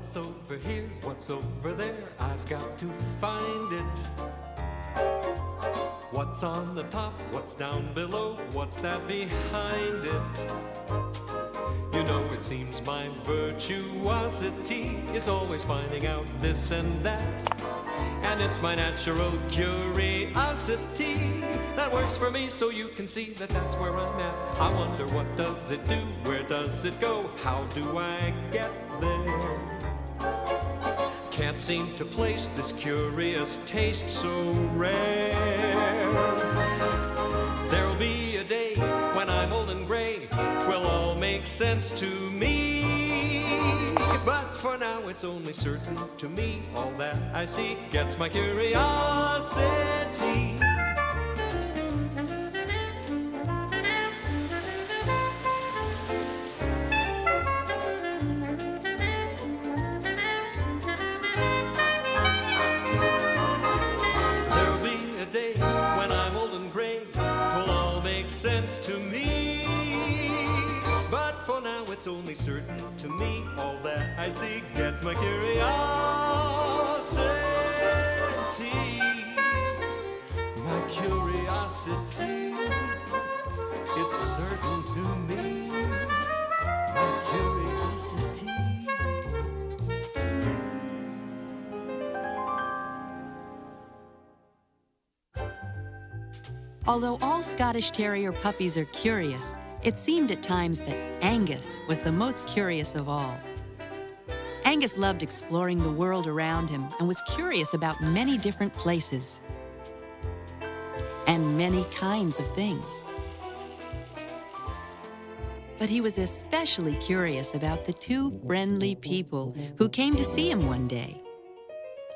What's over here? What's over there? I've got to find it. What's on the top? What's down below? What's that behind it? You know, it seems my virtuosity is always finding out this and that. And it's my natural curiosity that works for me, so you can see that that's where I'm at. I wonder, what does it do? Where does it go? How do I get there? Can't seem to place this curious taste so rare. There'll be a day when I'm old and gray, 'twill all make sense to me. But for now it's only certain to me, all that I see gets my curiosity. There'll be a day when I'm old and gray, 'twill all make sense to me. But for now it's only certain to me, all that I see gets my curiosity. My curiosity, it's certain to me. My curiosity. Although all Scottish Terrier puppies are curious, it seemed at times that Angus was the most curious of all. Angus loved exploring the world around him and was curious about many different places and many kinds of things. But he was especially curious about the two friendly people who came to see him one day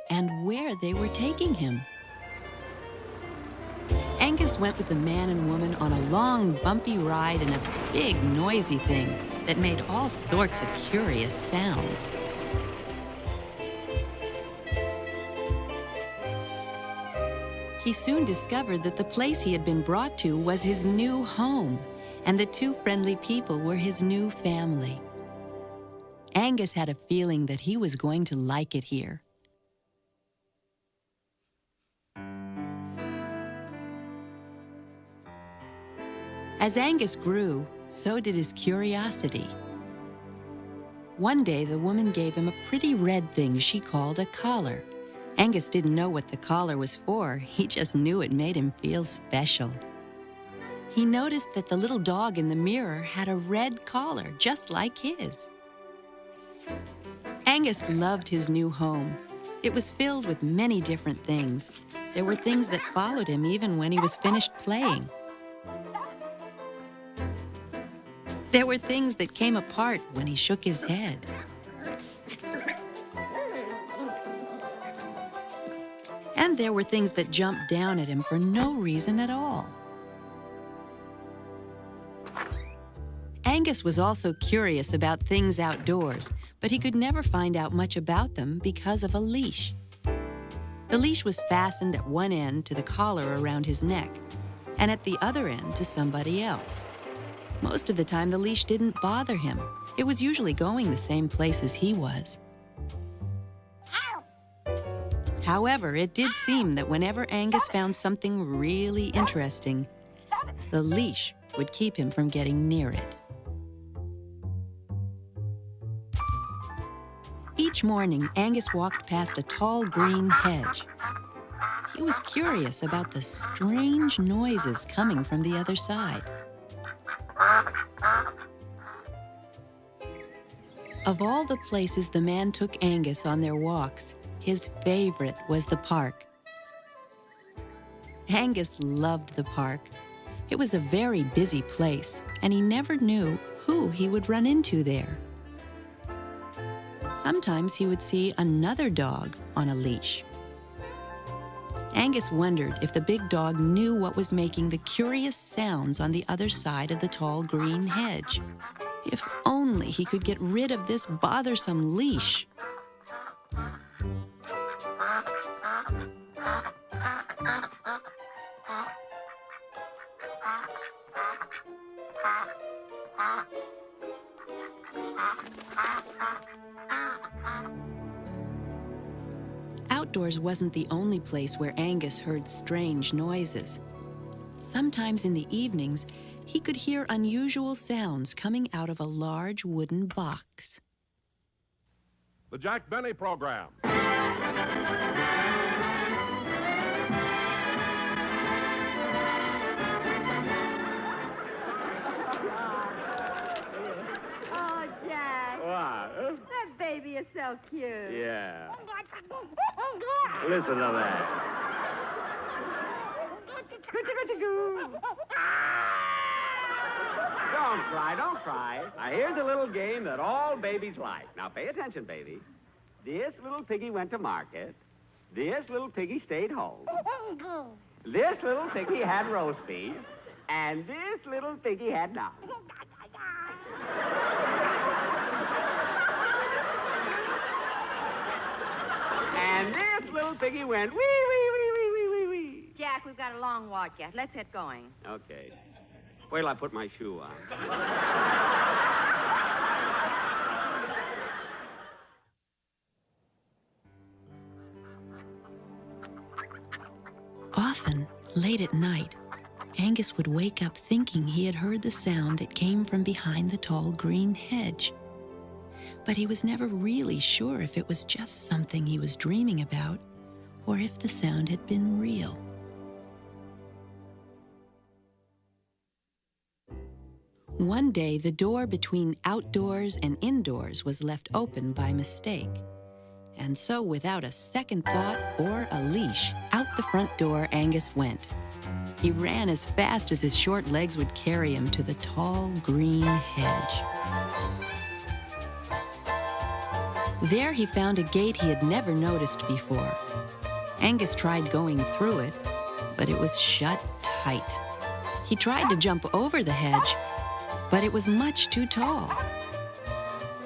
and where they were taking him. Angus went with the man and woman on a long, bumpy ride in a big, noisy thing that made all sorts of curious sounds. He soon discovered that the place he had been brought to was his new home, and the two friendly people were his new family. Angus had a feeling that he was going to like it here. As Angus grew, so did his curiosity. One day, the woman gave him a pretty red thing she called a collar. Angus didn't know what the collar was for. He just knew it made him feel special. He noticed that the little dog in the mirror had a red collar, just like his. Angus loved his new home. It was filled with many different things. There were things that followed him even when he was finished playing. There were things that came apart when he shook his head. And there were things that jumped down at him for no reason at all. Angus was also curious about things outdoors, but he could never find out much about them because of a leash. The leash was fastened at one end to the collar around his neck, and at the other end to somebody else. Most of the time, the leash didn't bother him. It was usually going the same place as he was. However, it did seem that whenever Angus found something really interesting, the leash would keep him from getting near it. Each morning, Angus walked past a tall green hedge. He was curious about the strange noises coming from the other side. Of all the places the man took Angus on their walks, his favorite was the park. Angus loved the park. It was a very busy place, and he never knew who he would run into there. Sometimes he would see another dog on a leash. Angus wondered if the big dog knew what was making the curious sounds on the other side of the tall green hedge. If only he could get rid of this bothersome leash. Outdoors wasn't the only place where Angus heard strange noises. Sometimes in the evenings, he could hear unusual sounds coming out of a large wooden box. The Jack Benny Program. Oh, Jack. What? That baby is so cute. Yeah. Listen to that. Don't cry, don't cry. Now, here's a little game that all babies like. Now, pay attention, baby. This little piggy went to market. This little piggy stayed home. This little piggy had roast beef. And this little piggy had none. And this little piggy went wee, wee, wee, wee, wee, wee, wee. Jack, we've got a long walk yet. Let's get going. Okay. Wait till I put my shoe on. Often, late at night, Angus would wake up thinking he had heard the sound that came from behind the tall green hedge. But he was never really sure if it was just something he was dreaming about or if the sound had been real. One day, the door between outdoors and indoors was left open by mistake. And so, without a second thought or a leash, out the front door Angus went. He ran as fast as his short legs would carry him to the tall green hedge. There he found a gate he had never noticed before. Angus tried going through it, but it was shut tight. He tried to jump over the hedge, but it was much too tall.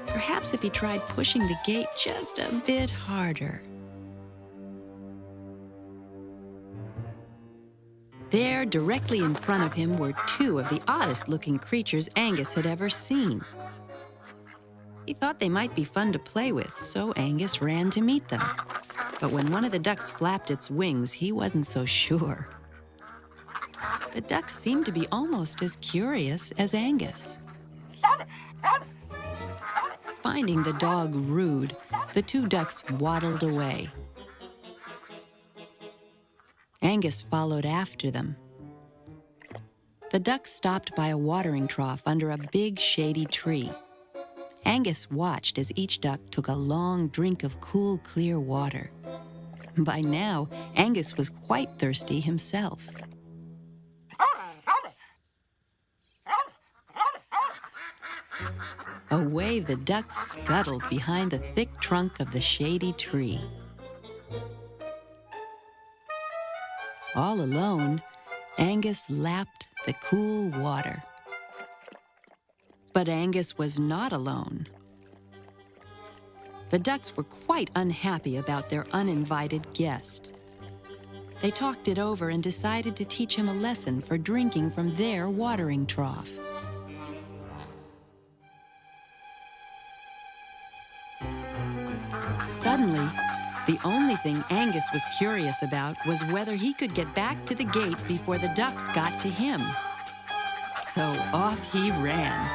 Perhaps if he tried pushing the gate just a bit harder. There, directly in front of him, were two of the oddest-looking creatures Angus had ever seen. He thought they might be fun to play with, so Angus ran to meet them. But when one of the ducks flapped its wings, he wasn't so sure. The ducks seemed to be almost as curious as Angus. Finding the dog rude, the two ducks waddled away. Angus followed after them. The ducks stopped by a watering trough under a big shady tree. Angus watched as each duck took a long drink of cool, clear water. By now, Angus was quite thirsty himself. Away the ducks scuttled behind the thick trunk of the shady tree. All alone, Angus lapped the cool water. But Angus was not alone. The ducks were quite unhappy about their uninvited guest. They talked it over and decided to teach him a lesson for drinking from their watering trough. Suddenly, the only thing Angus was curious about was whether he could get back to the gate before the ducks got to him. So off he ran.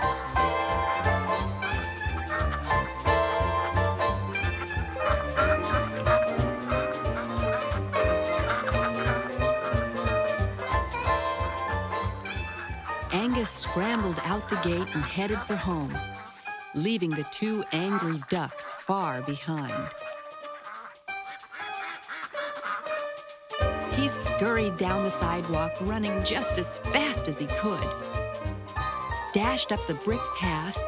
Angus scrambled out the gate and headed for home, leaving the two angry ducks far behind. He scurried down the sidewalk, running just as fast as he could, dashed up the brick path,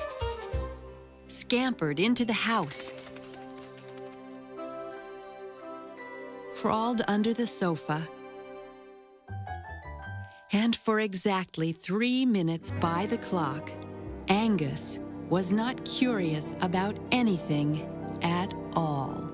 scampered into the house, crawled under the sofa, and for exactly 3 minutes by the clock, Angus was not curious about anything at all.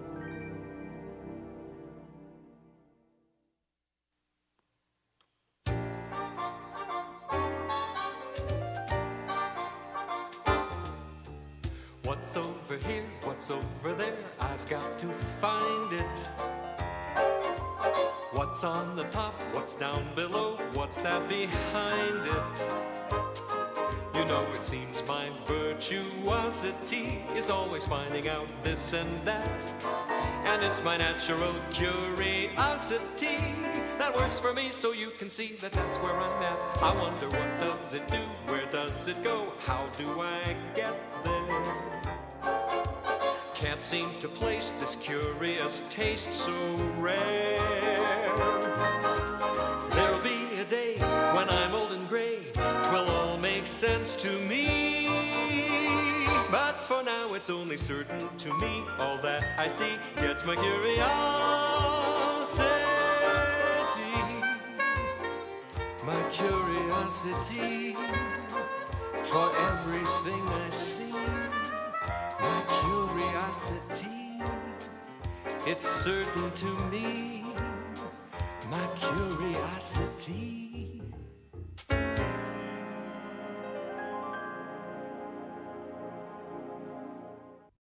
What's What's over here? What's over there? I've got to find it. What's on the top? What's down below? What's that behind it? You know, it seems my virtuosity is always finding out this and that. And it's my natural curiosity that works for me, so you can see that that's where I'm at. I wonder, what does it do? Where does it go? How do I get there? Can't seem to place this curious taste so rare. There'll be a day when I'm old and gray, 'twill all make sense to me. But for now it's only certain to me, all that I see gets my curiosity. My curiosity for everything I see. My curiosity, it's certain to me. My curiosity.